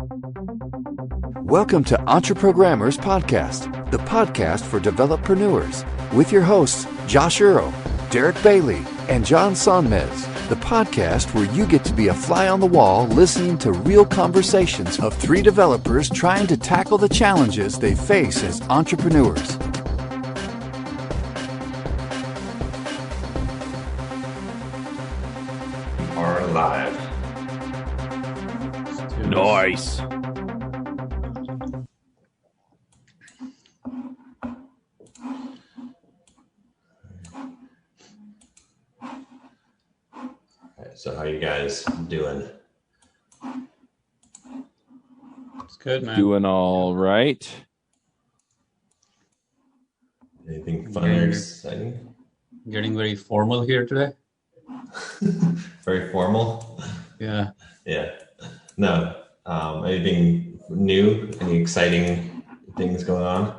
Welcome to Entreprogrammers Podcast, the podcast for developreneurs, with your hosts, Josh Earl, Derek Bailey, and John Sonmez. The podcast where you get to be a fly on the wall listening to real conversations of three developers trying to tackle the challenges they face as entrepreneurs. Are live. Nice. So how you guys doing? It's good, man. Doing all right. Anything fun or exciting? Getting very formal here today. Very formal? Yeah. Yeah. No. Anything new? Any exciting things going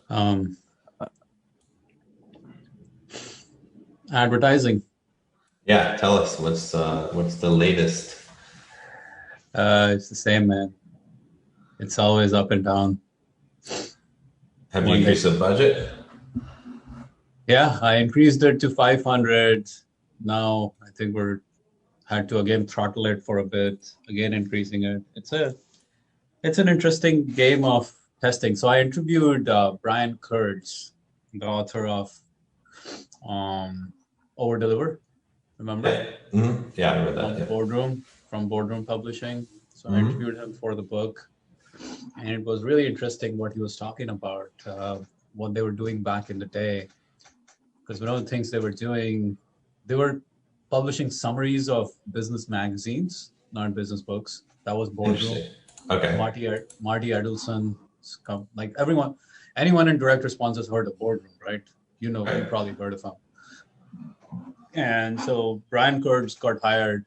on? Advertising. Yeah, tell us what's the latest? It's the same, man. It's always up and down. Have you increased the budget? Yeah, I increased it to 500. Now I think had to again throttle it for a bit, again increasing it. It's an interesting game of testing. So I interviewed Brian Kurtz, the author of Over Deliver. Remember? Yeah, mm-hmm. Yeah, I remember that. Boardroom, from Boardroom Publishing. So I interviewed him for the book, and it was really interesting what he was talking about, what they were doing back in the day. Because one of the things they were doing, they were publishing summaries of business magazines, not business books. That was Boardroom. Okay. Marty Edelson, like anyone in direct response has heard of Boardroom, right? You probably heard of him. And so Brian Kurtz got hired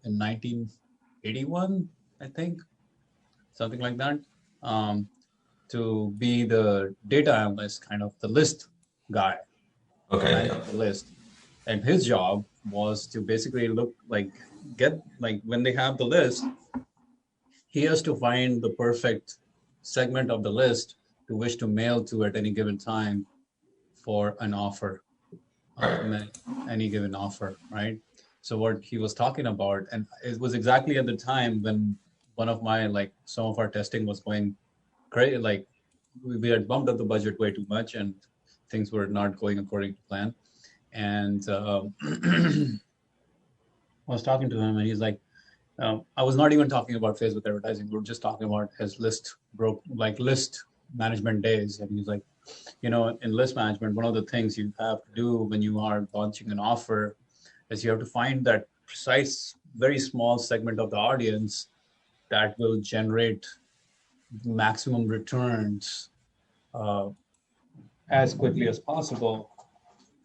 in 1981, I think, something like that, to be the data analyst, kind of the list guy. Okay. The list. And his job was to basically when they have the list, he has to find the perfect segment of the list to which to mail to at any given time for an offer. Any given offer, right? So what he was talking about, and it was exactly at the time when one of my some of our testing was going crazy. Like we had bumped up the budget way too much, and things were not going according to plan. And I was talking to him, and he's like, I was not even talking about Facebook advertising. We were just talking about his list management days, and he's like, in list management, one of the things you have to do when you are launching an offer is you have to find that precise, very small segment of the audience that will generate maximum returns as quickly as possible.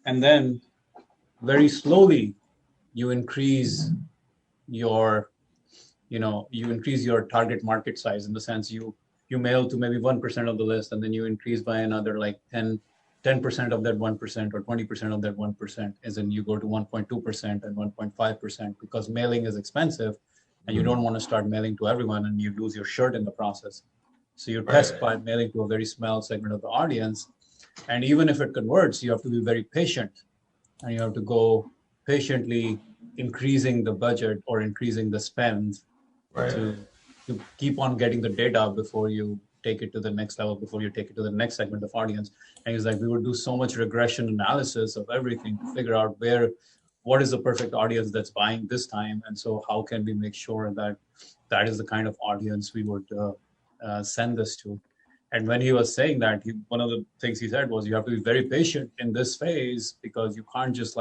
And then very slowly you increase your target market size, in the sense you mail to maybe 1% of the list, and then you increase by another 10% of that 1% or 20% of that 1%, as in you go to 1.2% and 1.5%, because mailing is expensive and you don't want to start mailing to everyone and you lose your shirt in the process. So you test by mailing to a very small segment of the audience. And even if it converts, you have to be very patient, and you have to go patiently increasing the budget or increasing the spend to keep on getting the data before you take it to the next level, before you take it to the next segment of audience. And he's like, we would do so much regression analysis of everything to figure out what is the perfect audience that's buying this time. And so how can we make sure that is the kind of audience we would send this to? And when he was saying that, one of the things he said was, you have to be very patient in this phase, because you can't just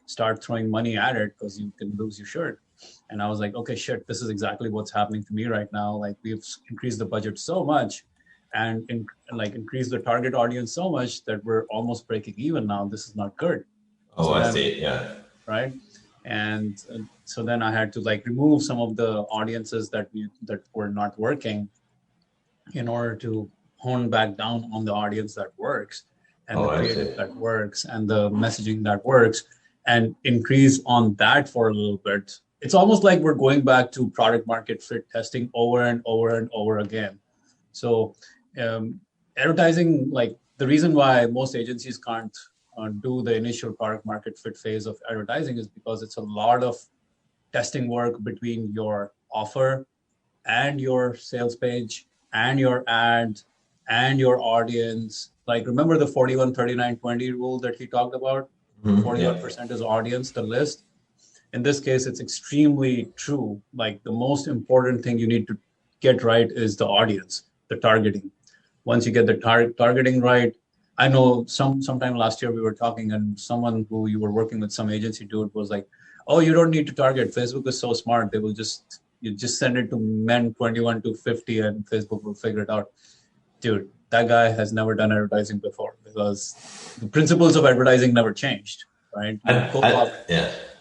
start throwing money at it, because you can lose your shirt. And I was like, okay, shit, this is exactly what's happening to me right now. We've increased the budget so much and increased the target audience so much that we're almost breaking even now. This is not good. I see. Yeah. Right. And so then I had to remove some of the audiences that were not working, in order to hone back down on the audience that works, and the creative that works, and the messaging that works, and increase on that for a little bit it's almost like we're going back to product market fit testing over and over and over again. So advertising, like the reason why most agencies can't do the initial product market fit phase of advertising is because it's a lot of testing work between your offer and your sales page and your ad and your audience. Like, remember the 41-39-20 rule that he talked about? 41% is audience, the list. In this case, it's extremely true. Like, the most important thing you need to get right is the audience, the targeting. Once you get the targeting right, I know sometime last year we were talking, and someone who you were working with, some agency dude, was like, "Oh, you don't need to target. Facebook is so smart. They will you just send it to men 21 to 50 and Facebook will figure it out." Dude, that guy has never done advertising before, because the principles of advertising never changed, right?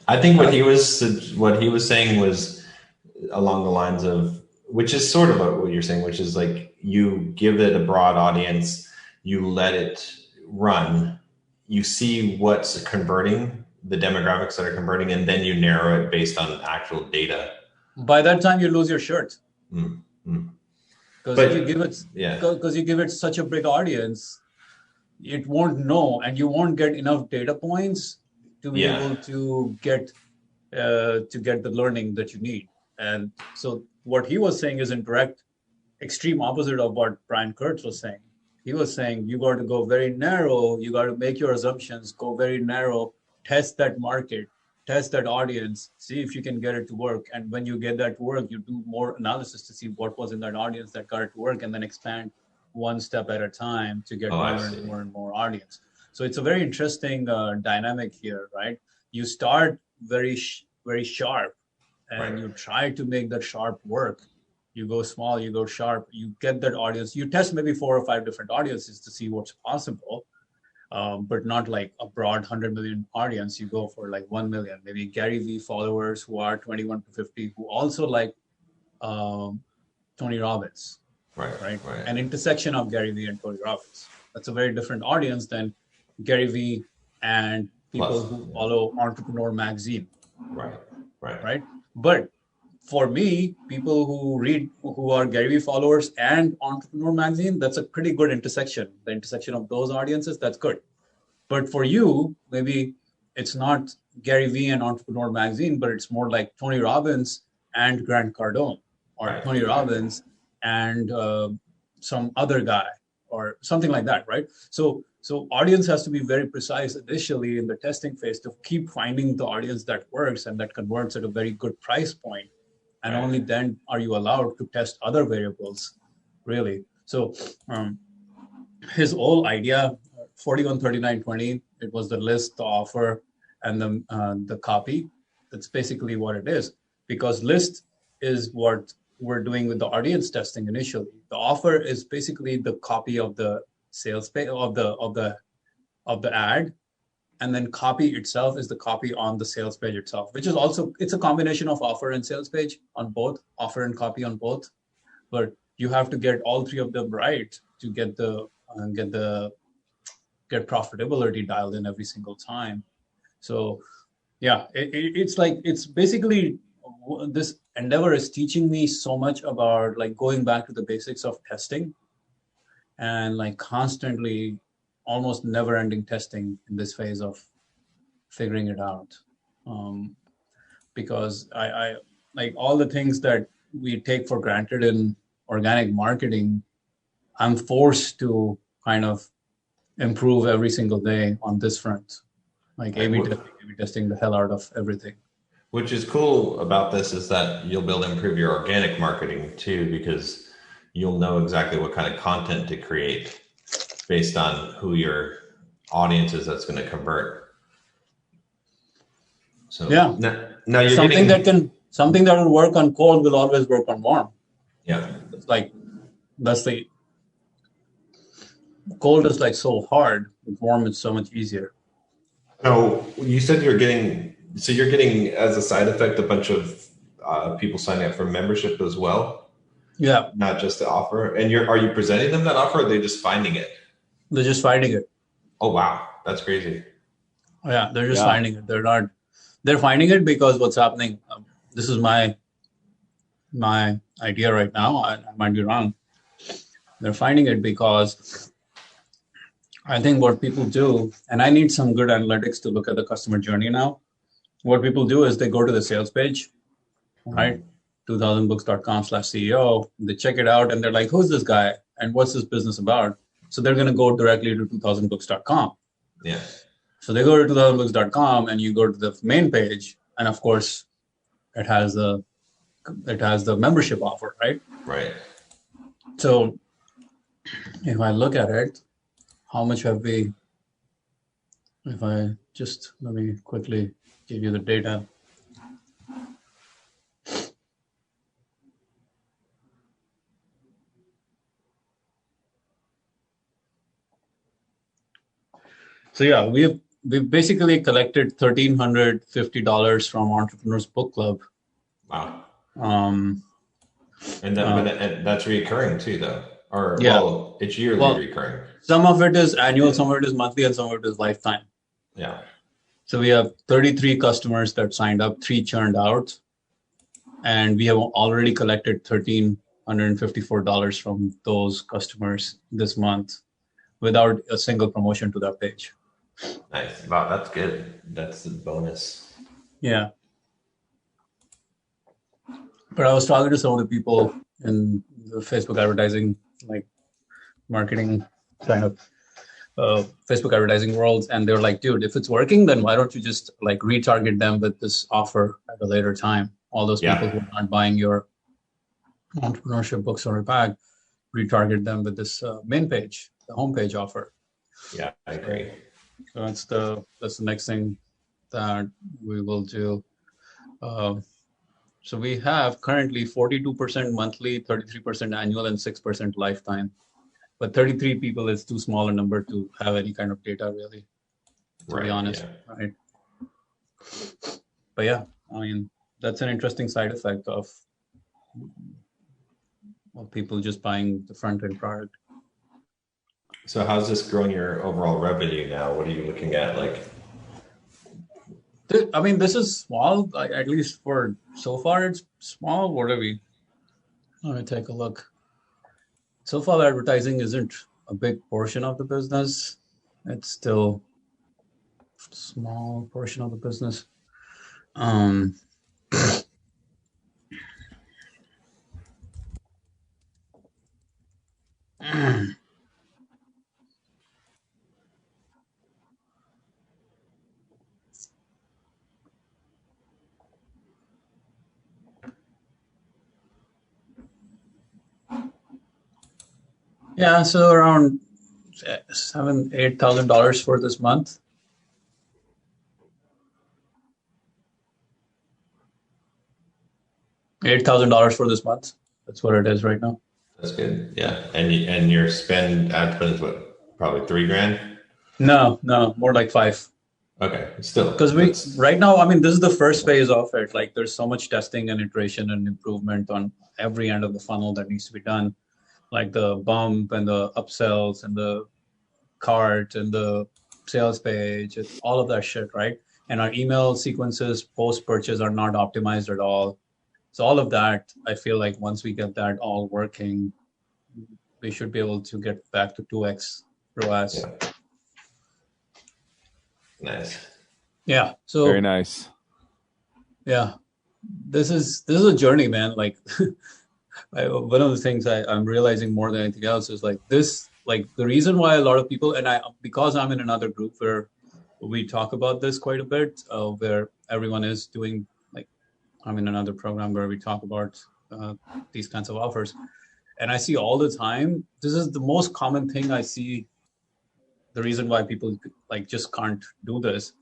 I think what he was saying was along the lines of, which is sort of what you're saying, which is like, you give it a broad audience, you let it run, you see what's converting, the demographics that are converting, and then you narrow it based on actual data. By that time, you lose your shirt. Because you give it such a big audience, it won't know, and you won't get enough data points to be able to get the learning that you need. And so what he was saying is in direct extreme opposite of what Brian Kurtz was saying. He was saying you got to go very narrow, you got to make your assumptions, go very narrow, test that market, test that audience, see if you can get it to work. And when you get that to work, you do more analysis to see what was in that audience that got it to work, and then expand one step at a time to get more and more audience. So it's a very interesting dynamic here, right? You start very sharp, and you try to make that sharp work. You go small, you go sharp, you get that audience. You test maybe 4 or 5 different audiences to see what's possible, but not like a broad 100 million audience. You go for like 1 million, maybe Gary Vee followers who are 21 to 50, who also like Tony Robbins, right? An intersection of Gary Vee and Tony Robbins. That's a very different audience than Gary Vee and people who follow Entrepreneur Magazine. Right. But for me, people who are Gary Vee followers and Entrepreneur Magazine, that's a pretty good intersection. The intersection of those audiences, that's good. But for you, maybe it's not Gary Vee and Entrepreneur Magazine, but it's more like Tony Robbins and Grant Cardone, or Tony Robbins and some other guy, or something like that, right? So audience has to be very precise initially in the testing phase to keep finding the audience that works and that converts at a very good price point. And only then are you allowed to test other variables, really. So his whole idea, 41, 39, 20, it was the list, the offer, and the copy. That's basically what it is, because list is what we're doing with the audience testing initially. The offer is basically the copy of the sales page of the ad, and then copy itself is the copy on the sales page itself, which is also, it's a combination of offer and sales page on both, offer and copy on both. But you have to get all 3 of them right to get profitability dialed in every single time. So yeah, it's basically, this endeavor is teaching me so much about like going back to the basics of testing, and like constantly, almost never ending testing in this phase of figuring it out. Because I like all the things that we take for granted in organic marketing, I'm forced to kind of improve every single day on this front, like A/B testing the hell out of everything. Which is cool about this is that you'll be able to improve your organic marketing too, because you'll know exactly what kind of content to create based on who your audience is that's going to convert. So yeah, now you're something that will work on cold will always work on warm. Yeah, it's like that's the cold is like so hard. Warm is so much easier. So you said you're getting as a side effect a bunch of people signing up for membership as well. Yeah, not just the offer. And are you presenting them that offer, or are they just finding it? They're just finding it. Oh wow, that's crazy. Yeah, they're just finding it. They're finding it because what's happening. this is my idea right now. I might be wrong. They're finding it because I think what people do, and I need some good analytics to look at the customer journey now. What people do is they go to the sales page, right? 2000books.com/CEO. They check it out and they're like, who's this guy? And what's this business about? So they're going to go directly to 2000books.com. Yeah. So they go to 2000books.com and you go to the main page. And of course, it has the membership offer, right? Right. So if I look at it, how much have we, if I just, let me quickly give you the data. So yeah, we've basically collected $1,350 from Entrepreneurs Book Club. Wow. And that's recurring too, though. Or yeah. well, it's yearly recurring. Some of it is annual, some of it is monthly, and some of it is lifetime. Yeah. So we have 33 customers that signed up, 3 churned out, and we have already collected $1,354 from those customers this month without a single promotion to that page. Nice. Wow, that's good. That's the bonus. Yeah. But I was talking to some of the people in the Facebook advertising, like marketing kind of Facebook advertising world, and they were like, dude, if it's working, then why don't you just like retarget them with this offer at a later time? All those people who are not buying your entrepreneurship book story pack, retarget them with this main page, the homepage offer. Yeah, I agree. So that's the next thing that we will do. So we have currently 42% monthly, 33% annual, and 6% lifetime. But 33 people is too small a number to have any kind of data, really, to be honest. Yeah. Right. But yeah, I mean, that's an interesting side effect of people just buying the front-end product. So how's this growing your overall revenue now? What are you looking at? I mean, this is small, at least for so far, it's small. Let me take a look. So far, advertising isn't a big portion of the business. It's still a small portion of the business. Yeah, so around $8,000 for this month. $8,000 for this month. That's what it is right now. That's good. Yeah, and your ad spend is what? Probably $3,000. No, more like 5. Okay, still. Because right now, I mean, this is the first phase of it. Like, there's so much testing and iteration and improvement on every end of the funnel that needs to be done. Like the bump and the upsells and the cart and the sales page, all of that shit, right? And our email sequences post-purchase are not optimized at all. So all of that, I feel like once we get that all working, we should be able to get back to 2x ROAS. Yeah. Nice. Yeah. So very nice. Yeah. This is a journey, man. Like one of the things I'm realizing more than anything else is like this, like the reason why a lot of people, and because I'm in another group where we talk about this quite a bit, where everyone is doing, like, I'm in another program where we talk about these kinds of offers. And I see all the time, this is the most common thing I see. The reason why people like just can't do this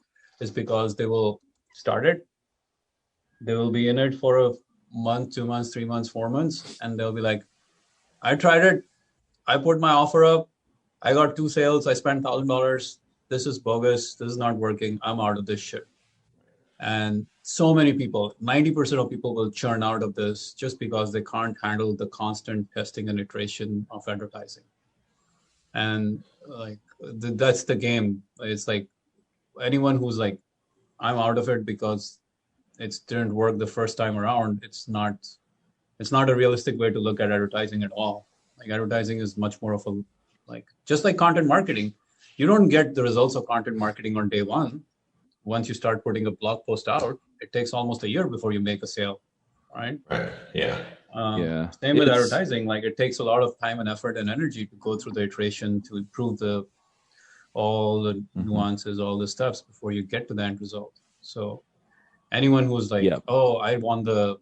is because they will start it. They will be in it for a month, 2 months, 3 months, 4 months. And they'll be like, I tried it. I put my offer up. I got 2 sales. I spent $1,000. This is bogus. This is not working. I'm out of this shit. And so many people, 90% of people will churn out of this just because they can't handle the constant testing and iteration of advertising. And like, that's the game. It's like anyone who's like, I'm out of it because it didn't work the first time around, it's not a realistic way to look at advertising at all. Like advertising is much more of a, like, just like content marketing. You don't get the results of content marketing on day one. Once you start putting a blog post out, it takes almost a year before you make a sale, right? Right. Yeah. Same with advertising. Like it takes a lot of time and effort and energy to go through the iteration to improve all the nuances, all the steps before you get to the end result. So anyone who's like, oh, I want the,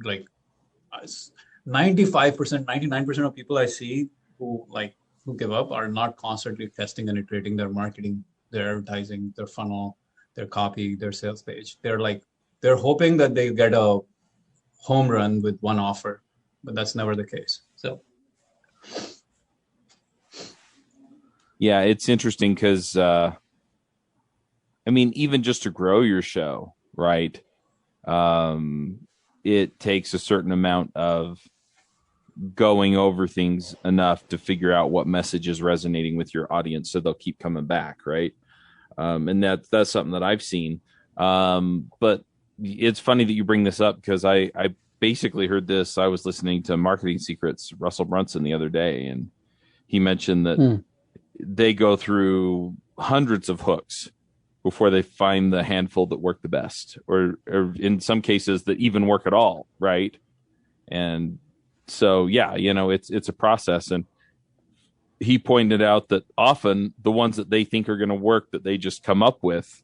like 95%, 99% of people I see who give up are not constantly testing and iterating their marketing, their advertising, their funnel, their copy, their sales page. They're hoping that they get a home run with one offer, but that's never the case. So yeah, it's interesting because I mean, even just to grow your show, right? It takes a certain amount of going over things enough to figure out what message is resonating with your audience, so they'll keep coming back, right? And that's something that I've seen. But it's funny that you bring this up because I basically heard this. I was listening to Marketing Secrets, Russell Brunson, the other day, and he mentioned that they go through hundreds of hooks before they find the handful that work the best, or in some cases that even work at all, right? And so, yeah, it's a process. And he pointed out that often the ones that they think are going to work that they just come up with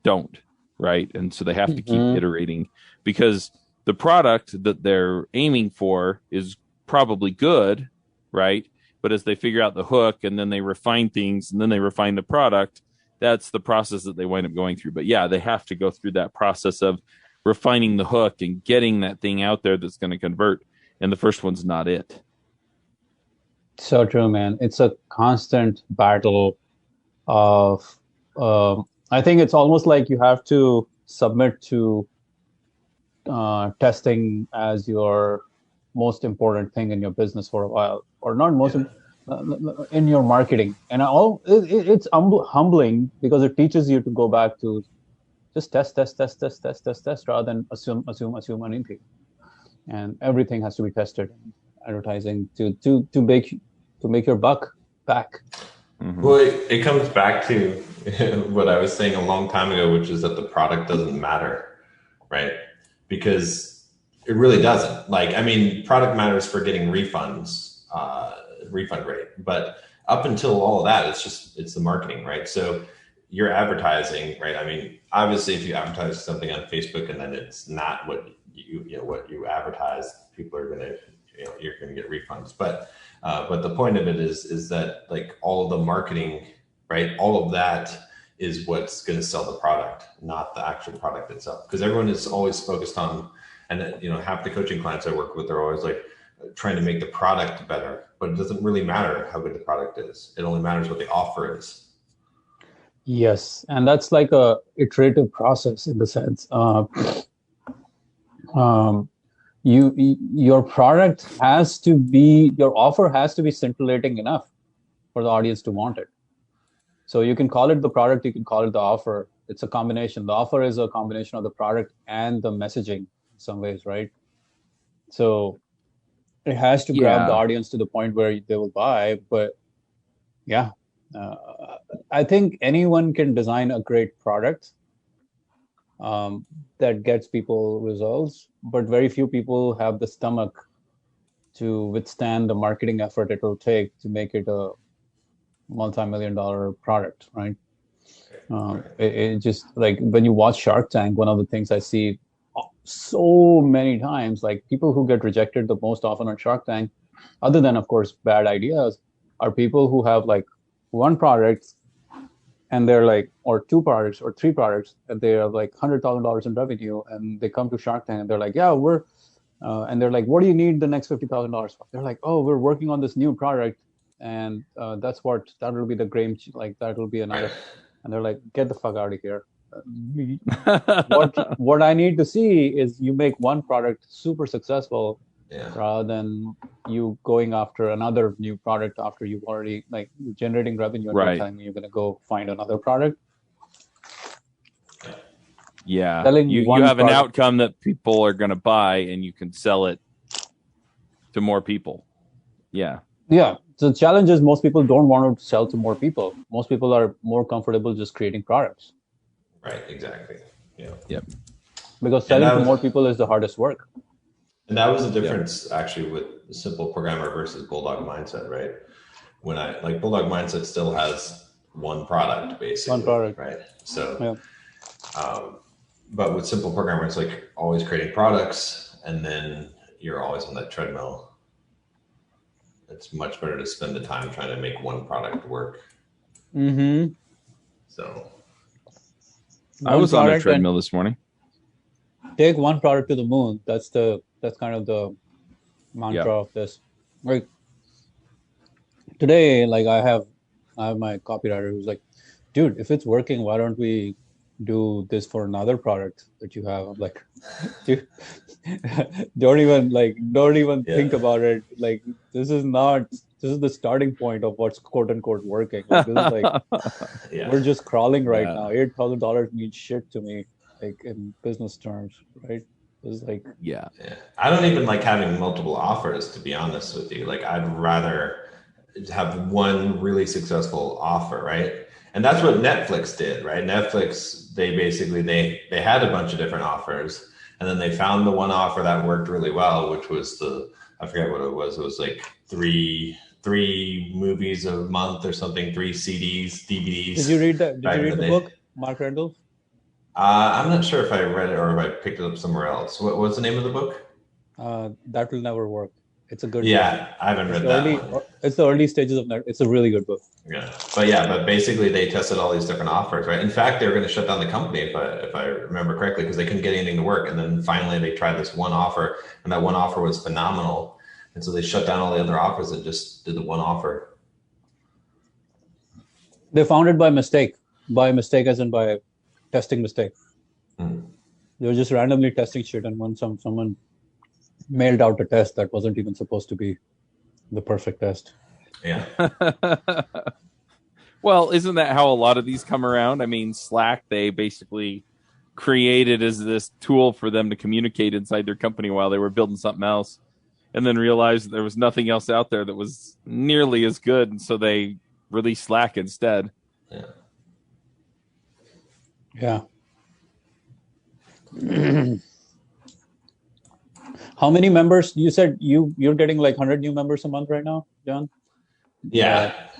don't, right? And so they have to keep iterating because the product that they're aiming for is probably good, right? But as they figure out the hook and then they refine things and then they refine the product, that's the process that they wind up going through. But yeah, they have to go through that process of refining the hook and getting that thing out there that's going to convert. And the first one's not it. So true, man. It's a constant battle of, I think it's almost like you have to submit to testing as your most important thing in your business for a while, or not most in your marketing. And it's humbling because it teaches you to go back to just test rather than assume anything. And everything has to be tested in advertising to make your buck back. Mm-hmm. Well, it comes back to what I was saying a long time ago, which is that the product doesn't matter, right? Because it really doesn't. Like, I mean, product matters for getting refunds, refund rate, but up until all of that, it's the marketing, right? So you're advertising, right? I mean, obviously, if you advertise something on Facebook and then it's not what you advertise, people are gonna, you're gonna get refunds. But the point of it is that, like, all the marketing, right? All of that is what's going to sell the product, not the actual product itself. Because everyone is always focused on, and half the coaching clients I work with are always like trying to make the product better, but it doesn't really matter how good the product is. It only matters what the offer is. Yes, and that's like a iterative process in the sense. Your product has to be, your offer has to be scintillating enough for the audience to want it. So you can call it the product, you can call it the offer. It's a combination. The offer is a combination of the product and the messaging in some ways, right? So it has to grab the audience to the point where they will buy. But yeah, I think anyone can design a great product that gets people results, but very few people have the stomach to withstand the marketing effort it will take to make it a multi-million-dollar product, right? It just, like, when you watch Shark Tank, one of the things I see so many times, like, people who get rejected the most often on Shark Tank, other than, of course, bad ideas, are people who have like one product and they're like, or two products or three products, and they have like $100,000 in revenue, and they come to Shark Tank and they're like, yeah, and they're like, what do you need the next $50,000 for? They're like, oh, we're working on this new product, and that will be the game, like that will be another. And they're like, get the fuck out of here. What I need to see is you make one product super successful, rather than you going after another new product after you've already, like, generating revenue and you're telling me you're going to go find another product. Yeah. Selling You one have an product. outcome that people are going to buy, and you can sell it to more people. Yeah. Yeah. So the challenge is most people don't want to sell to more people. Most people are more comfortable just creating products. Right. Exactly. Yeah. Yep. Because selling to more people is the hardest work. And that was the difference actually with Simple Programmer versus Bulldog Mindset, right? When Bulldog Mindset still has one product basically. One product. Right. So, but with Simple Programmer, it's like always creating products, and then you're always on that treadmill. It's much better to spend the time trying to make one product work. Mm-hmm. So I was on a treadmill this morning. Take one product to the moon. That's kind of the mantra of this. Like today, like I have my copywriter who's like, dude, if it's working, why don't we do this for another product that you have? I'm like, dude, don't even think about it. Like this is the starting point of what's quote unquote working. Like, this is like we're just crawling right now. $8,000 means shit to me, like in business terms, right? It's like I don't even like having multiple offers, to be honest with you. Like I'd rather have one really successful offer, right? And that's what Netflix did, right? Netflix, they had a bunch of different offers, and then they found the one offer that worked really well, which was I forget what it was. It was like three movies a month or something, 3 CDs, DVDs. Did you read the book, Mark Rendell? I'm not sure if I read it or if I picked it up somewhere else. What's the name of the book? That Will Never Work. It's a good book. I haven't read that one. It's the early stages of It's a really good book. But basically they tested all these different offers, right? In fact, they were going to shut down the company if I remember correctly, because they couldn't get anything to work. And then finally they tried this one offer, and that one offer was phenomenal. And so they shut down all the other offers and just did the one offer. They found it by mistake as in by testing mistake. They were just randomly testing shit, and when someone mailed out a test that wasn't even supposed to be the perfect test. Yeah. Well, isn't that how a lot of these come around? I mean, Slack, they basically created as this tool for them to communicate inside their company while they were building something else, and then realized there was nothing else out there that was nearly as good, and so they released Slack instead. Yeah. How many members? You said you're getting like 100 new members a month right now, John?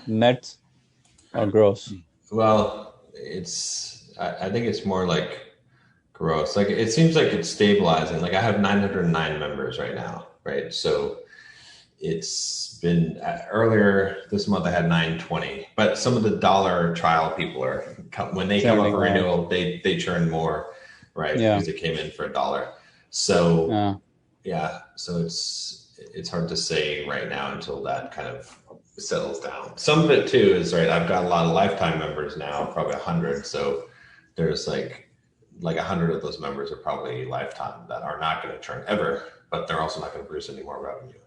Net or gross? Well, I think it's more like gross. Like it seems like it's stabilizing. Like I have 909 members right now, right? So it's been earlier this month I had 920, but some of the dollar trial people when they come up for renewal, they churn more, right? Because they came in for $1. So so it's hard to say right now until that kind of settles down. Some of it too is right. I've got a lot of lifetime members now, probably 100. So there's like 100 of those members are probably lifetime that are not going to churn ever, but they're also not going to produce any more revenue.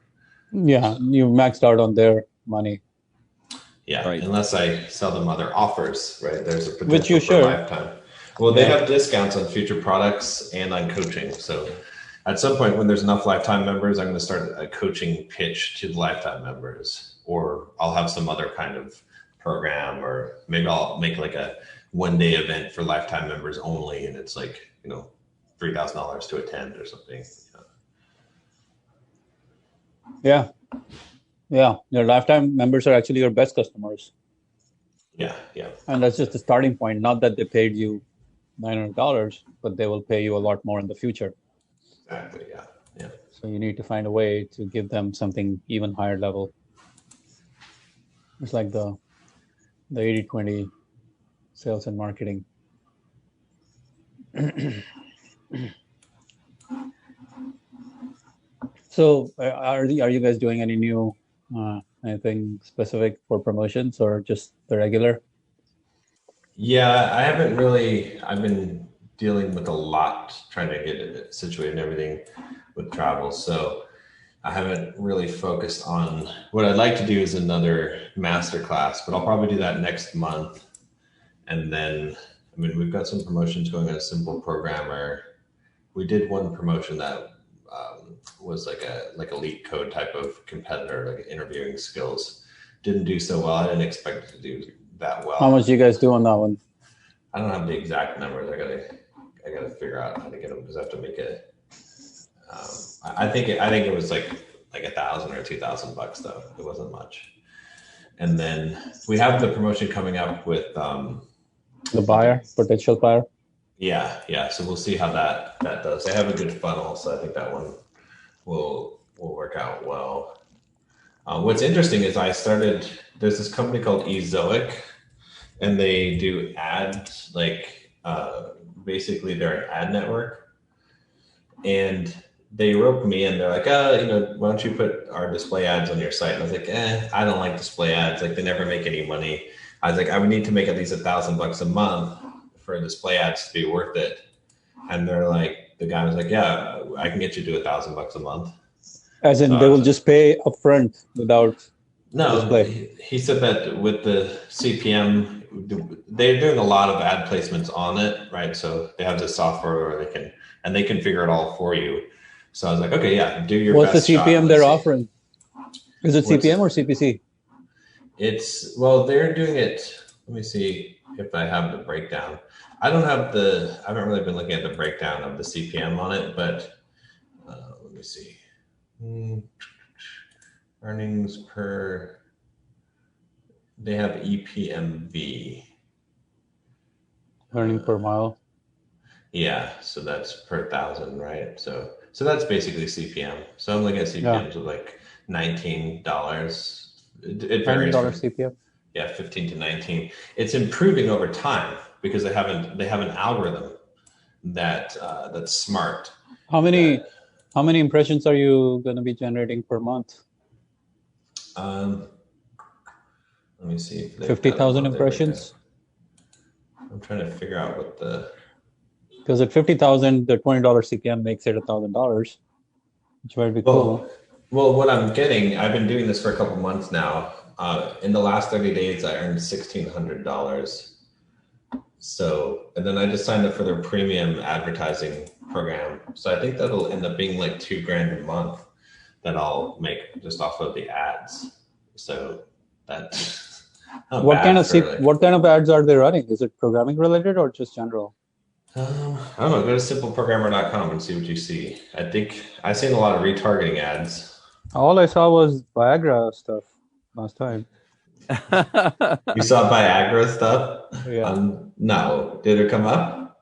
Yeah, you maxed out on their money. Yeah, right. Unless I sell them other offers, right? There's a potential Which you for lifetime. Well, they have discounts on future products and on coaching. So at some point when there's enough lifetime members, I'm going to start a coaching pitch to the lifetime members, or I'll have some other kind of program, or maybe I'll make like a one-day event for lifetime members only. And it's like, $3,000 to attend or something. Yeah. Your lifetime members are actually your best customers. Yeah. And that's just the starting point. Not that they paid you $900, but they will pay you a lot more in the future. Exactly. Yeah. So you need to find a way to give them something even higher level. It's like the 80-20 sales and marketing. So are you guys doing any new anything specific for promotions, or just the regular? Yeah, I haven't really. I've been dealing with a lot, trying to get it situated and everything with travel. So I haven't really focused on what I'd like to do is another masterclass, but I'll probably do that next month. And then I mean, we've got some promotions going on a simple programmer. We did one promotion that was like a leak code type of competitor, like interviewing skills. Didn't do so well. I didn't expect it to do that well. How much do you guys do on that one? I don't have the exact numbers. I gotta figure out how to get them because I have to make it. I think it was like $1,000 or $2,000 though. It wasn't much. And then we have the promotion coming up with The buyer, potential buyer. Yeah. So we'll see how that does. They have a good funnel, so I think that one will work out well. What's interesting is there's this company called Ezoic, and they do ads, like basically they're an ad network. And they roped me in. They're like, why don't you put our display ads on your site? And I was like, I don't like display ads. Like they never make any money. I was like, I would need to make at least $1,000 a month for display ads to be worth it. And they're like, the guy was like, yeah, I can get you to $1,000 a month. As in, they will just pay upfront without display. He said that with the CPM, they're doing a lot of ad placements on it, right? So they have this software where they can figure it all for you. So I was like, okay, yeah, do your best. What's the CPM they're offering? Is it CPM or CPC? They're doing it. Let me see if I have the breakdown. I haven't really been looking at the breakdown of the CPM on it, but let me see. Earnings they have EPMV. Earning per mile. Yeah, so that's per 1,000, right? So that's basically CPM. So I'm looking at CPMs of like $19. It varies. $19 CPM. Yeah, 15 to 19. It's improving over time because they have an algorithm that's smart. How many impressions are you going to be generating per month? Let me see. 50,000 impressions. I'm trying to figure out what because at 50,000, the $20 CPM makes it $1,000, which might be cool. Well, what I'm getting, I've been doing this for a couple months now. In the last 30 days, I earned $1,600. So, and then I just signed up for their premium advertising program. So I think that'll end up being like $2,000 a month that I'll make just off of the ads. So that's what kind of ads are they running? Is it programming related or just general? I don't know. Go to simpleprogrammer.com and see what you see. I think I've seen a lot of retargeting ads. All I saw was Viagra stuff last time. You saw Viagra stuff? Yeah. No. Did it come up?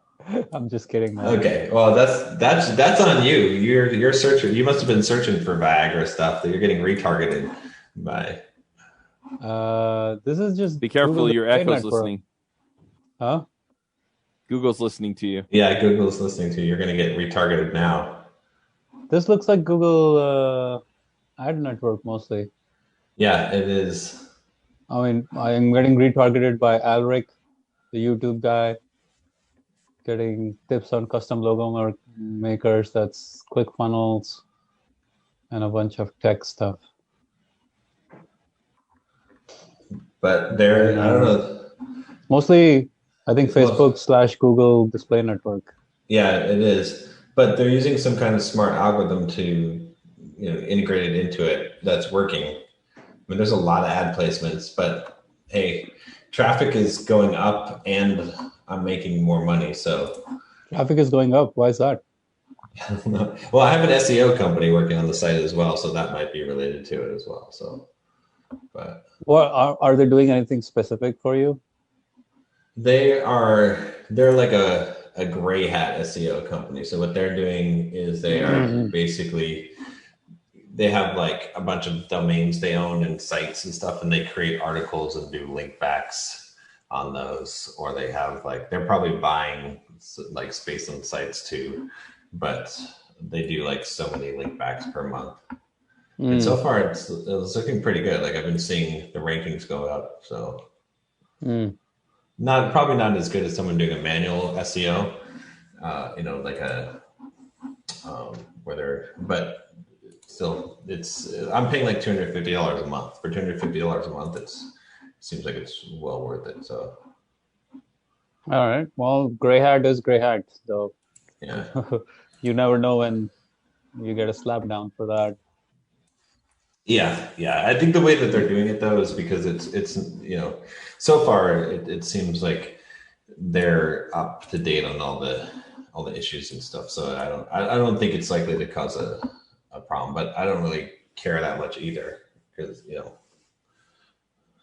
I'm just kidding, man. Okay. Well, that's on you. You're searching. You must have been searching for Viagra stuff that you're getting retargeted by. This is just. Be careful. Google Your echo's listening. Huh? Google's listening to you. Yeah, Google's listening to you. You're going to get retargeted now. This looks like Google ad network mostly. Yeah, it is. I mean, I'm getting retargeted by Alric, the YouTube guy, getting tips on custom logo makers. That's ClickFunnels and a bunch of tech stuff. But I don't know. Mostly, I think Facebook/Google Display Network. Yeah, it is. But they're using some kind of smart algorithm to, integrate it into it that's working. I mean, there's a lot of ad placements, but hey, traffic is going up and I'm making more money. So traffic is going up. Why is that? I don't know. Well, I have an SEO company working on the site as well, so that might be related to it as well. So, but are they doing anything specific for you? They're like a gray hat SEO company. So what they're doing is they are basically, they have like a bunch of domains they own and sites and stuff, and they create articles and do link backs on those, or they have they're probably buying like space on sites too, but they do like so many link backs per month. And so far it's looking pretty good. Like I've been seeing the rankings go up. So probably not as good as someone doing a manual SEO, but still I'm paying like $250 a month. For $250 a month, it seems like it's well worth it. So All right. Well, gray hat is gray hat. So Yeah. you never know when you get a slap down for that. Yeah, I think the way that they're doing it though is because it's so far it seems like they're up to date on all the issues and stuff. So I don't think it's likely to cause a problem, but I don't really care that much either because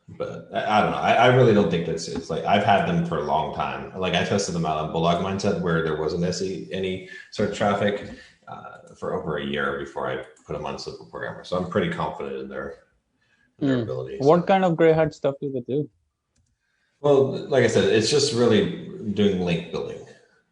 But I don't know. I really don't think it's like I've had them for a long time. Like I tested them out on Bulldog Mindset where there wasn't any sort of traffic for over a year before I put them on Simple Programmer. So I'm pretty confident in their ability. What kind of gray hat stuff do they do? Well, like I said, it's just really doing link building,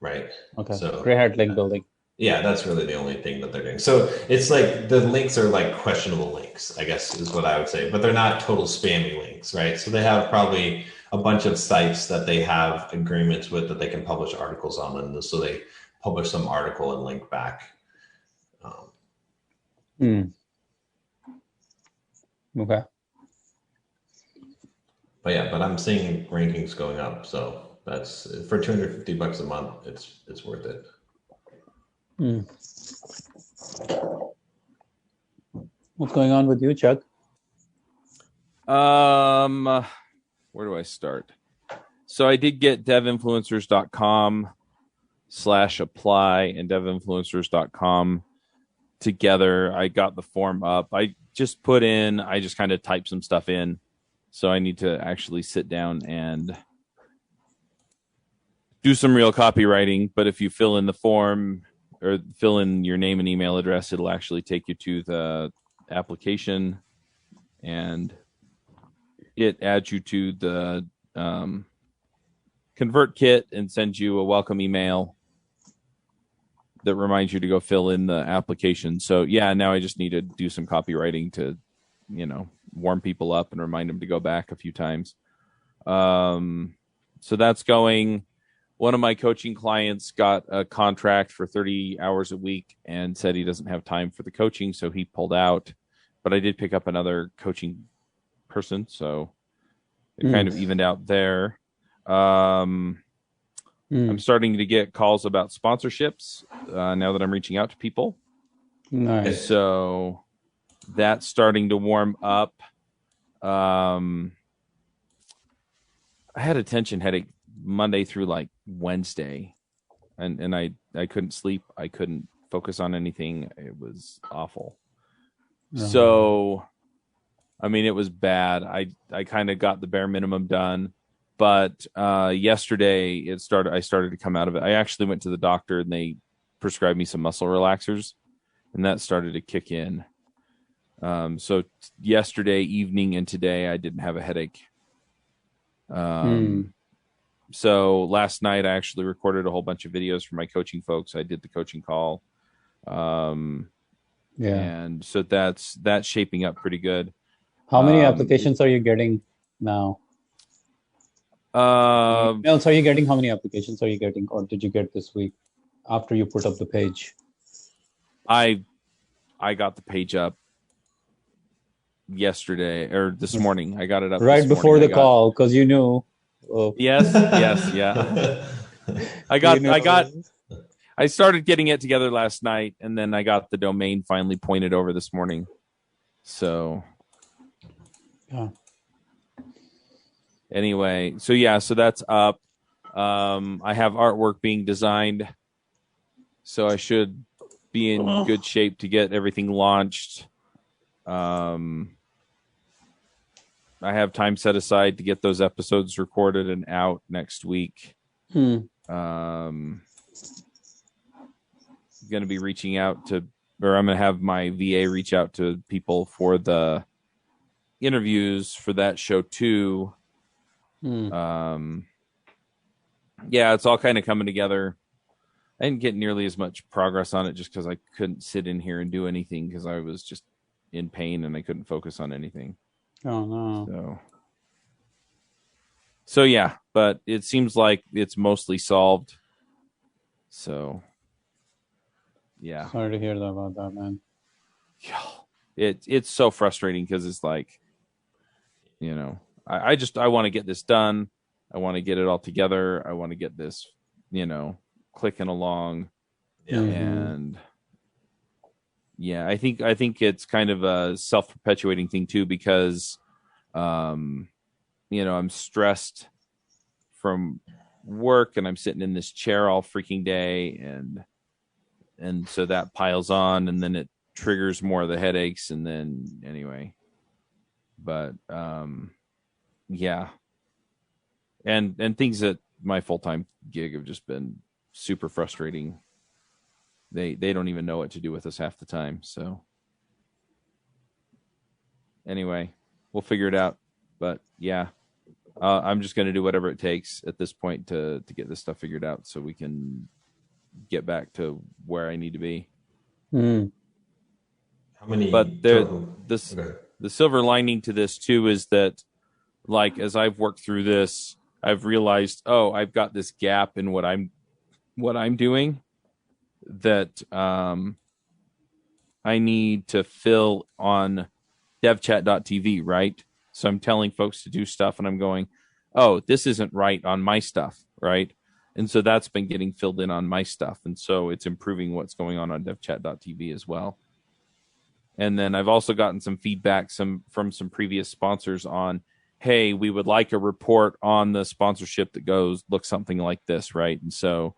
right? Okay. So Gray hat link building. yeah, that's really the only thing that they're doing. So it's like the links are like questionable links, I guess is what I would say, but they're not total spammy links, right? So they have probably a bunch of sites that they have agreements with that they can publish articles on, and so they publish some article and link back. Okay. But I'm seeing rankings going up, so that's for $250 a month. It's worth it. What's going on with you, Chuck? Where do I start? So I did get devinfluencers.com/apply and devinfluencers.com together. I got the form up. I just kind of typed some stuff in. So I need to actually sit down and do some real copywriting. But if you fill in the form or fill in your name and email address, it'll actually take you to the application and it adds you to the convert kit and sends you a welcome email that reminds you to go fill in the application. So yeah, now I just need to do some copywriting to, warm people up and remind them to go back a few times. So that's going. One of my coaching clients got a contract for 30 hours a week and said he doesn't have time for the coaching, so he pulled out. But I did pick up another coaching person, so it kind of evened out there. I'm starting to get calls about sponsorships now that I'm reaching out to people. Nice. So that's starting to warm up. I had a tension headache Monday through like Wednesday, and I couldn't sleep. I couldn't focus on anything. It was awful. So, I mean, it was bad. I kind of got the bare minimum done, but yesterday I started to come out of it. I actually went to the doctor and they prescribed me some muscle relaxers, and that started to kick in. So yesterday evening and today I didn't have a headache. So last night I actually recorded a whole bunch of videos for my coaching folks. I did the coaching call. And so that's shaping up pretty good. How many applications are you getting now? Emails are you getting? How many applications are you getting, or did you get this week after you put up the page? I got the page up yesterday or this morning. I got it up right before the call because you knew. Yes, yeah. I started getting it together last night, and then I got the domain finally pointed over this morning. So, anyway, so that's up. I have artwork being designed, so I should be in good shape to get everything launched. I have time set aside to get those episodes recorded and out next week. Going to be reaching out to, or I'm going to have my VA reach out to people for the interviews for that show too. Yeah, it's all kind of coming together. I didn't get nearly as much progress on it just because I couldn't sit in here and do anything because I was just in pain and I couldn't focus on anything. Oh no. So yeah, but it seems like it's mostly solved. So yeah. Sorry to hear about that, man. It's so frustrating because it's like, I want to get this done. I want to get it all together. I want to get this, clicking along. Yeah. And yeah, I think it's kind of a self-perpetuating thing too, because, I'm stressed from work and I'm sitting in this chair all freaking day. And so that piles on, and then it triggers more of the headaches. And then anyway, but, yeah. And things at my full-time gig have just been super frustrating. They don't even know what to do with us half the time. So anyway, we'll figure it out. But yeah, I'm just going to do whatever it takes at this point to get this stuff figured out so we can get back to where I need to be. How many? But the silver lining to this too is that, like, as I've worked through this, I've realized, I've got this gap in what I'm doing that I need to fill on devchat.tv, right? So I'm telling folks to do stuff and I'm going, this isn't right on my stuff, right? And so that's been getting filled in on my stuff. And so it's improving what's going on devchat.tv as well. And then I've also gotten some feedback from some previous sponsors on, hey, we would like a report on the sponsorship that looks something like this, right? And so,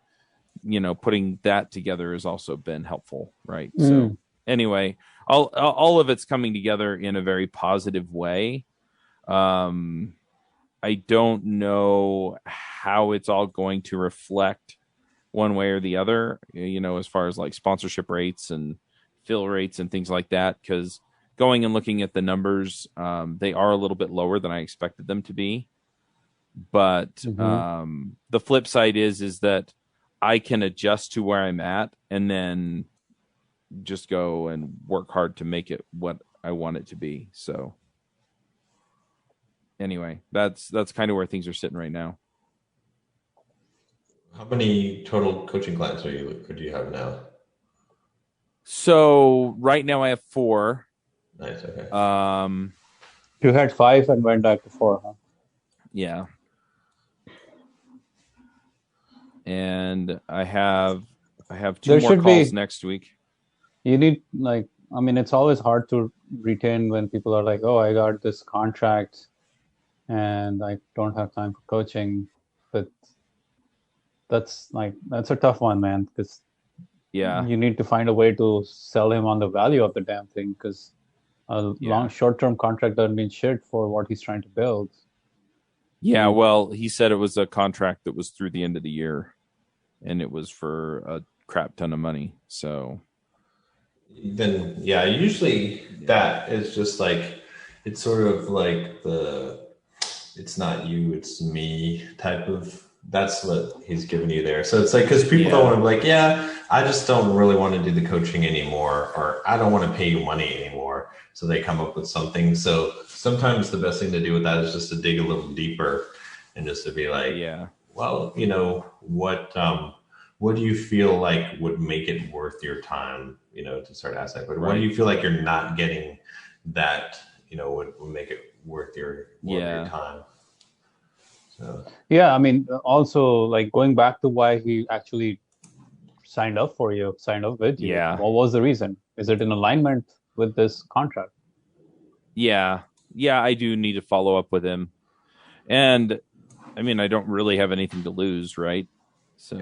putting that together has also been helpful, right? So anyway, all of it's coming together in a very positive way. I don't know how it's all going to reflect one way or the other, as far as like sponsorship rates and fill rates and things like that, because going and looking at the numbers, they are a little bit lower than I expected them to be. But the flip side is that I can adjust to where I'm at and then just go and work hard to make it what I want it to be. So anyway, that's kind of where things are sitting right now. How many total coaching clients do you have now? So right now I have 4. Nice. Okay. You had 5 and went back to 4, huh? Yeah. And I have 2 more calls next week. You need, it's always hard to retain when people are like, I got this contract and I don't have time for coaching. But that's a tough one, man, because you need to find a way to sell him on the value of the damn thing, because long short-term contract doesn't mean shit for what he's trying to build. Yeah, well, he said it was a contract that was through the end of the year, and it was for a crap ton of money. So then, usually that is just like, it's sort of like it's not you, it's me type of, that's what he's giving you there. So it's like, because people don't want to be like, I just don't really want to do the coaching anymore, or I don't want to pay you money anymore. So they come up with something. So sometimes the best thing to do with that is just to dig a little deeper and just to be like, well, what do you feel like would make it worth your time, to start asking, but what do you feel like you're not getting that, would make it worth your time? So. Yeah, also, like, going back to why he actually signed up with you. Yeah. What was the reason? Is it in alignment with this contract? Yeah, I do need to follow up with him. And I don't really have anything to lose, right? So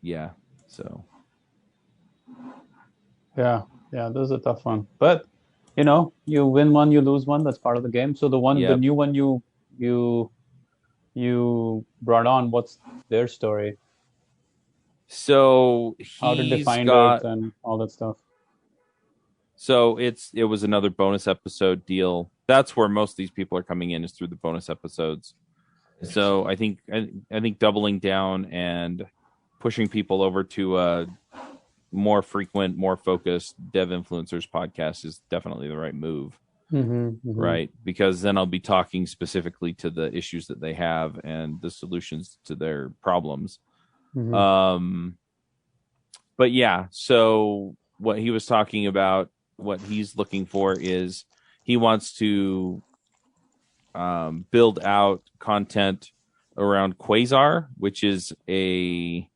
yeah. This is a tough one. But you win one, you lose one. That's part of the game. So the new one you brought on, what's their story? So how did they find it and all that stuff? So it was another bonus episode deal. That's where most of these people are coming in, is through the bonus episodes. So I think doubling down and pushing people over to a more frequent, more focused Dev Influencers podcast is definitely the right move. Right? Because then I'll be talking specifically to the issues that they have and the solutions to their problems. But yeah, so what he was talking about, what he's looking for is he wants to build out content around Quasar, which is it's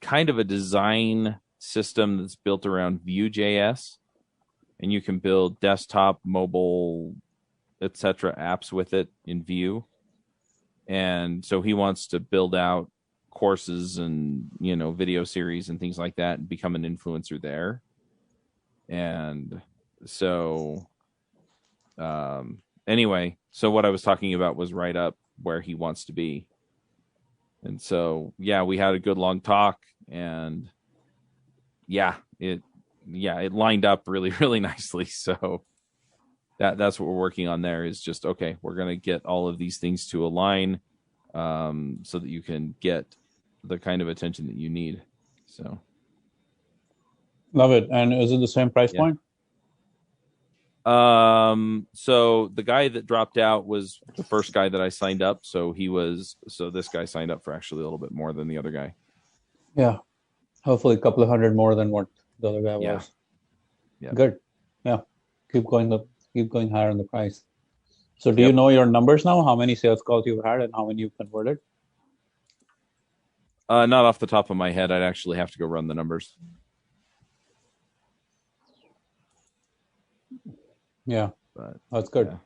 kind of a design system that's built around Vue.js, and you can build desktop, mobile, etc. apps with it in Vue. And so he wants to build out courses and, video series and things like that and become an influencer there. And so anyway, so what I was talking about was right up where he wants to be. And so, we had a good long talk, and it lined up really, really nicely. So that's what we're working on there, is just, okay, we're going to get all of these things to align so that you can get the kind of attention that you need. So love it. And is it the same price point? So the guy that dropped out was the first guy that I signed up. So this guy signed up for actually a little bit more than the other guy. Yeah. Hopefully a couple of hundred more than what the other guy was. Yeah. Good. Yeah. Keep going higher on the price. So do you know your numbers now? How many sales calls you've had and how many you've converted? Not off the top of my head. I'd actually have to go run the numbers. Yeah, but that's good.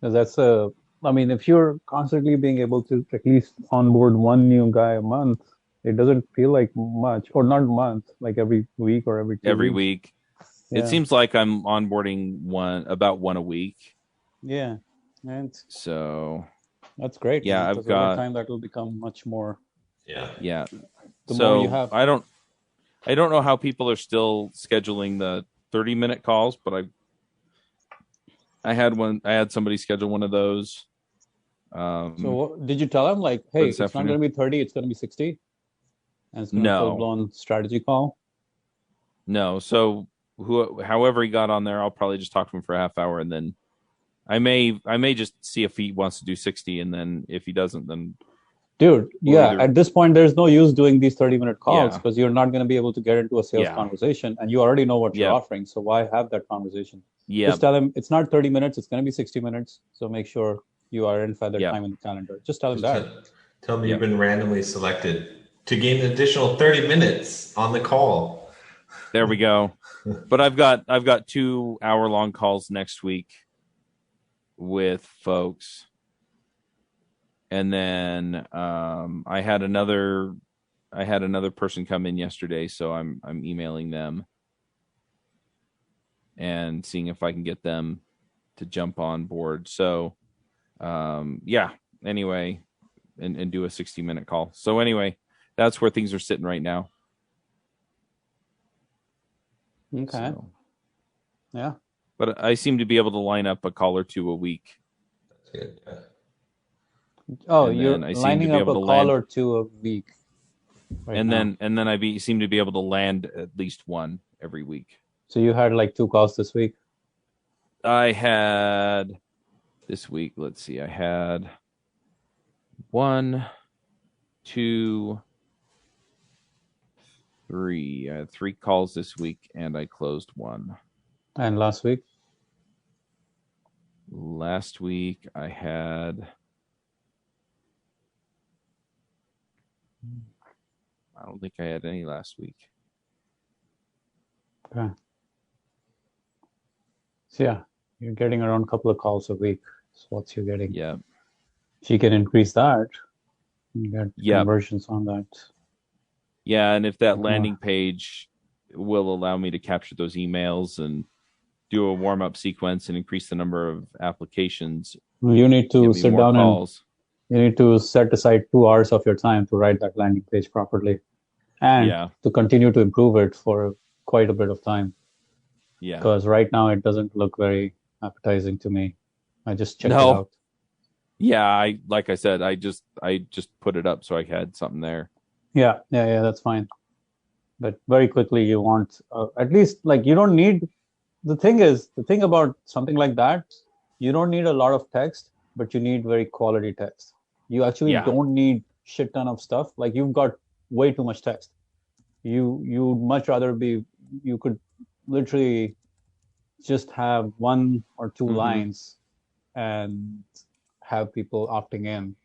That's if you're constantly being able to at least onboard one new guy a month, it doesn't feel like much, or not a month, like every week or every week. Yeah. It seems like I'm onboarding about one a week. Yeah, and so that's great. Yeah, I've got over time that will become much more. Yeah. The more you have. I don't know how people are still scheduling the 30-minute calls, but I had somebody schedule one of those. So did you tell them, like, hey, it's not going to be 30, it's going to be 60? And it's going to be a full-blown strategy call? No. So however he got on there, I'll probably just talk to him for a half hour, and then I may just see if he wants to do 60, and then if he doesn't, then... Dude, at this point, there's no use doing these 30-minute calls because you're not going to be able to get into a sales conversation, and you already know what you're offering, so why have that conversation? Just tell them it's not 30 minutes, it's going to be 60 minutes, so make sure you identify that time in the calendar. Just tell them that. Tell them you've been randomly selected to gain an additional 30 minutes on the call. There we go. But I've got 2 hour-long calls next week with folks. And then I had another person come in yesterday, so I'm emailing them and seeing if I can get them to jump on board. So anyway, and do a 60-minute call. So anyway, that's where things are sitting right now. Okay. So, yeah. But I seem to be able to line up a call or two a week. That's good. Yeah. Oh, you're lining up a call or two a week. And then I seem to be able to land at least one every week. So you had like 2 calls this week? I had this week, let's see, I had 1, 2, 3. I had 3 calls this week, and I closed 1. And last week? Last week I had... I don't think I had any last week. Okay. So you're getting around a couple of calls a week. So what's you're getting? Yeah. If you can increase that, you get conversions on that. Yeah, and if that landing page will allow me to capture those emails and do a warm-up sequence and increase the number of applications. Well, you need to sit down and you need to set aside 2 hours of your time to write that landing page properly and to continue to improve it for quite a bit of time. Yeah. Because right now it doesn't look very appetizing to me. I just checked it out. Yeah, like I said, I just put it up so I had something there. Yeah, that's fine. But very quickly you want at least, like, you don't need, the thing about something like that, you don't need a lot of text, but you need very quality text. You actually don't need shit ton of stuff. Like, you've got way too much text. You'd much rather you could literally just have 1 or 2 Mhm. lines and have people opting in.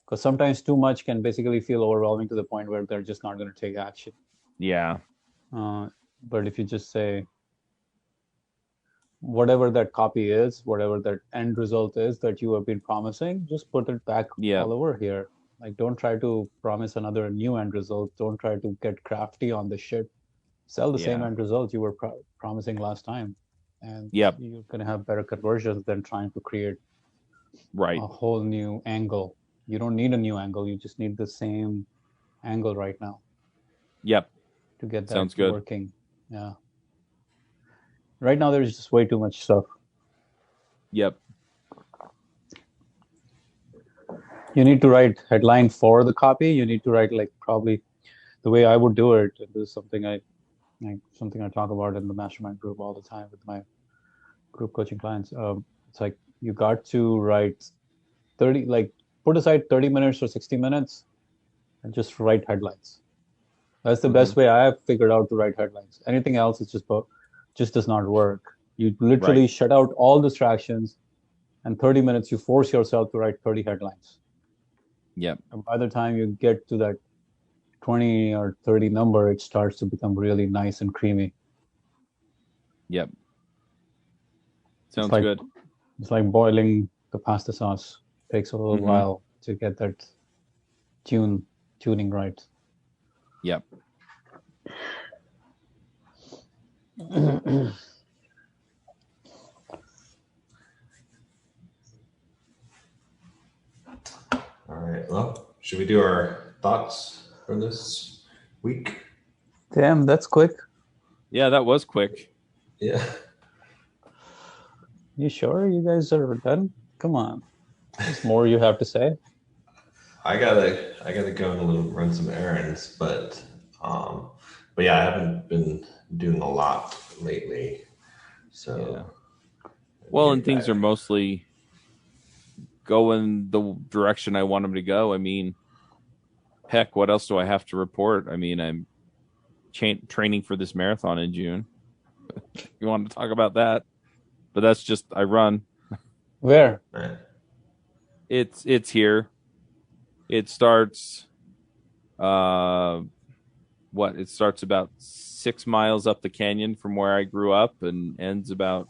Because sometimes too much can basically feel overwhelming to the point where they're just not going to take action. Yeah. But if you just say, whatever that copy is, whatever that end result is that you have been promising, just put it back Yeah. all over here. Like, don't try to promise another new end result. Don't try to get crafty on the shit. Sell the same Yeah. end result you were promising last time, and Yep. you're going to have better conversions than trying to create Right. a whole new angle. You don't need a new angle. You just need the same angle right now Yep. to get that Sounds good. working. Yeah. Right now, there's just way too much stuff. Yep. You need to write headline for the copy. You need to write, like, probably the way I would do it. This is something I talk about in the mastermind group all the time with my group coaching clients. It's like you got to write 30, like put aside 30 minutes or 60 minutes and just write headlines. That's the best way I have figured out to write headlines. Anything else is just does not work. You literally shut out all distractions, and 30 minutes you force yourself to write 30 headlines. Yep. And by the time you get to that 20 or 30 number, it starts to become really nice and creamy. Yep. Sounds It's like, good. It's like boiling the pasta sauce. It takes a little while to get that tuning right. Yep. All right. Well, should we do our thoughts for this week? Damn, that's quick. Yeah, that was quick. Yeah. You sure you guys are done? Come on. There's more you have to say. I gotta go and run some errands, but yeah, I haven't been doing a lot lately. So yeah. Well, and things are mostly going the direction I want them to go. I mean, heck, what else do I have to report? I mean, I'm training for this marathon in June. You want to talk about that? But that's just I run. Where? It's here. It starts it starts about 6 miles up the canyon from where I grew up and ends about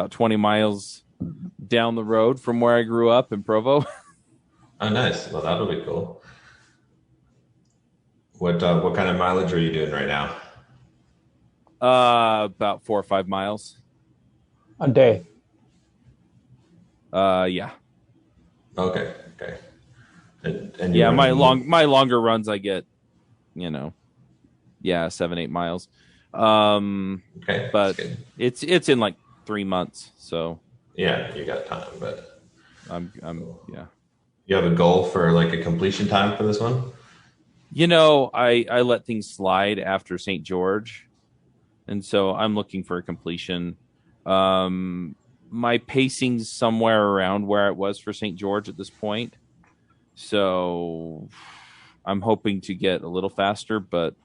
20 miles down the road from where I grew up in Provo. Oh, nice. Well, that'll be cool. What kind of mileage are you doing right now? About 4 or 5 miles a day. Yeah. Okay. And yeah, my longer runs I get, 7, 8 miles. Okay, but it's in like 3 months, so yeah, you got time. But I'm yeah. You have a goal for like a completion time for this one? I let things slide after St. George, and so I'm looking for a completion. My pacing's somewhere around where it was for St. George at this point, so I'm hoping to get a little faster, but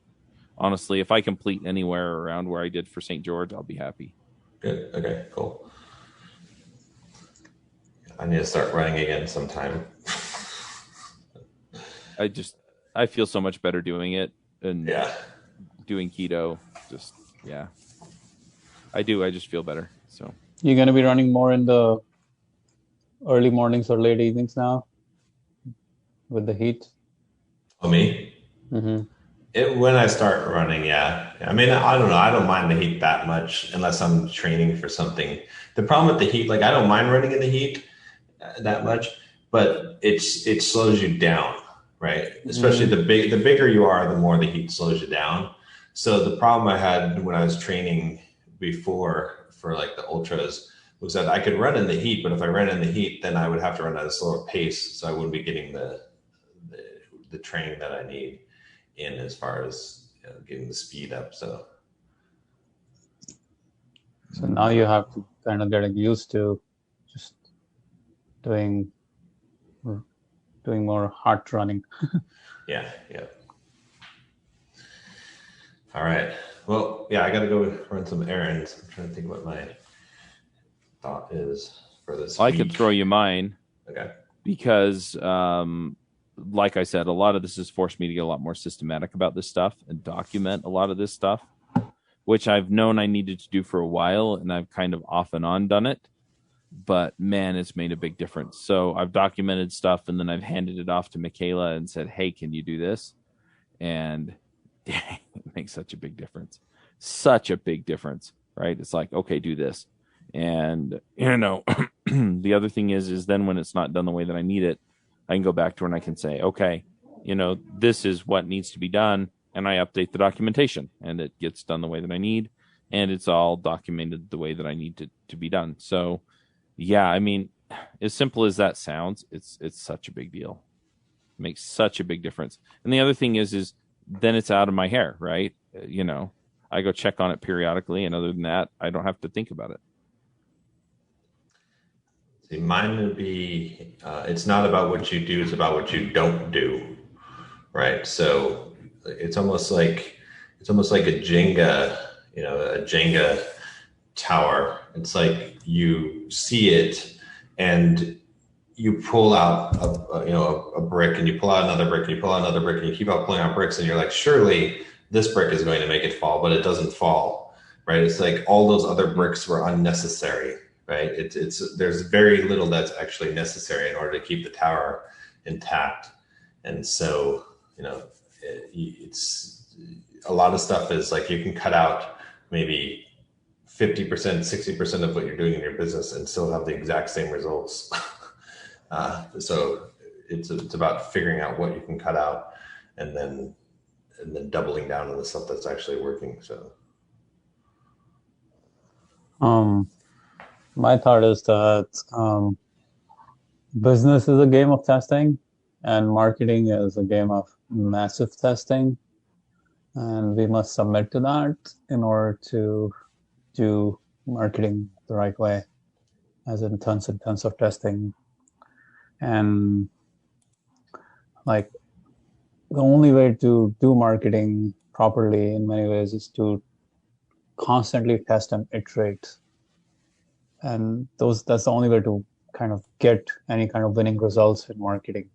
honestly, if I complete anywhere around where I did for St. George, I'll be happy. Good. Okay, cool. I need to start running again sometime. I feel so much better doing it and doing keto. I do. I just feel better. So you're going to be running more in the early mornings or late evenings now with the heat? Oh, me? Mm-hmm. When I start running, yeah. I mean, I don't know. I don't mind the heat that much unless I'm training for something. The problem with the heat, like I don't mind running in the heat that much, but it slows you down, right? Especially the bigger you are, the more the heat slows you down. So the problem I had when I was training before for like the ultras was that I could run in the heat, but if I ran in the heat, then I would have to run at a slower pace, so I wouldn't be getting the training that I need in as far as getting the speed up. So now you have to kind of get used to just doing more heart running. yeah. All right. Well, yeah, I got to go run some errands. I'm trying to think what my thought is for this I week. could throw you mine. Okay. Because, like I said, a lot of this has forced me to get a lot more systematic about this stuff and document a lot of this stuff, which I've known I needed to do for a while, and I've kind of off and on done it. But man, it's made a big difference. So I've documented stuff, and then I've handed it off to Michaela and said, hey, can you do this? And dang, it makes such a big difference. Such a big difference, right? It's like, okay, do this. And, the other thing is then when it's not done the way that I need it, I can go back to her and I can say, okay, this is what needs to be done. And I update the documentation and it gets done the way that I need. And it's all documented the way that I need to be done. So, yeah, I mean, as simple as that sounds, it's such a big deal. It makes such a big difference. And the other thing is then it's out of my hair, right? I go check on it periodically. And other than that, I don't have to think about it. See, mine would be, it's not about what you do, it's about what you don't do, right? So it's almost like a Jenga, a Jenga tower. It's like you see it and you pull out a brick, and you pull out another brick, and you pull out another brick, and you keep on pulling out bricks, and you're like, surely this brick is going to make it fall, but it doesn't fall, right? It's like all those other bricks were unnecessary. Right. There's very little that's actually necessary in order to keep the tower intact. And so, it's a lot of stuff is like you can cut out maybe 50%, 60% of what you're doing in your business and still have the exact same results. So it's about figuring out what you can cut out and then doubling down on the stuff that's actually working. So. My thought is that business is a game of testing and marketing is a game of massive testing. And we must submit to that in order to do marketing the right way, as in tons and tons of testing. And like the only way to do marketing properly in many ways is to constantly test and iterate. And that's the only way to kind of get any kind of winning results in marketing,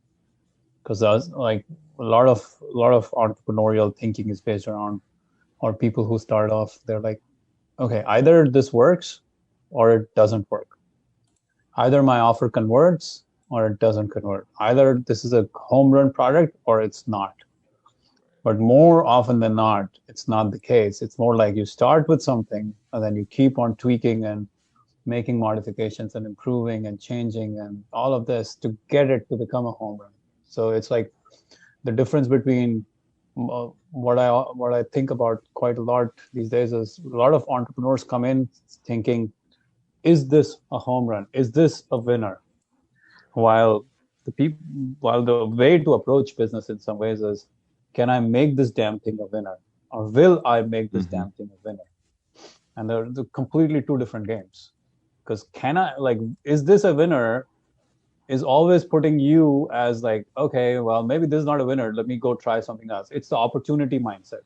because that's like a lot of entrepreneurial thinking is based around, or people who start off, they're like, okay, either this works or it doesn't work. Either my offer converts or it doesn't convert. Either this is a home run product or it's not. But more often than not, it's not the case. It's more like you start with something and then you keep on tweaking and making modifications and improving and changing and all of this to get it to become a home run. So it's like the difference between what I think about quite a lot these days is a lot of entrepreneurs come in thinking, is this a home run? Is this a winner? While the way to approach business in some ways is, can I make this damn thing a winner? Or will I make this damn thing a winner? And they're completely two different games. Because is this a winner is always putting you as like, okay, well, maybe this is not a winner. Let me go try something else. It's the opportunity mindset.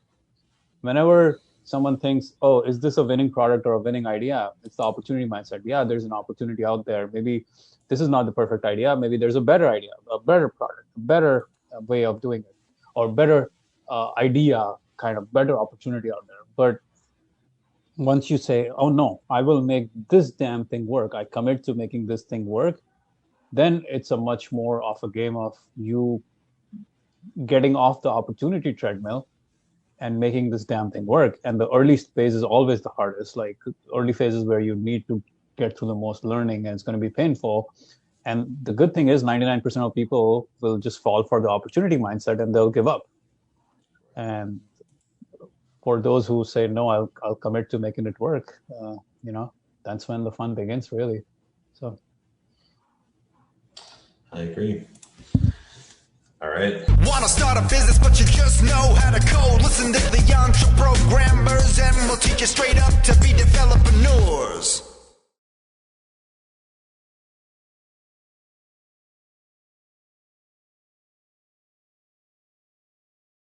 Whenever someone thinks, oh, is this a winning product or a winning idea? It's the opportunity mindset. Yeah, there's an opportunity out there. Maybe this is not the perfect idea. Maybe there's a better idea, a better product, a better way of doing it, or better idea, kind of better opportunity out there. But once you say, oh no, I will make this damn thing work, I commit to making this thing work, then it's a much more of a game of you getting off the opportunity treadmill and making this damn thing work. And the early phase is always the hardest, like early phases where you need to get through the most learning and it's going to be painful. And the good thing is 99% of people will just fall for the opportunity mindset and they'll give up. And for those who say, no, I'll commit to making it work, that's when the fun begins, really. So I agree. All right. Want to start a business, but you just know how to code. Listen to the young programmers, and we'll teach you straight up to be developer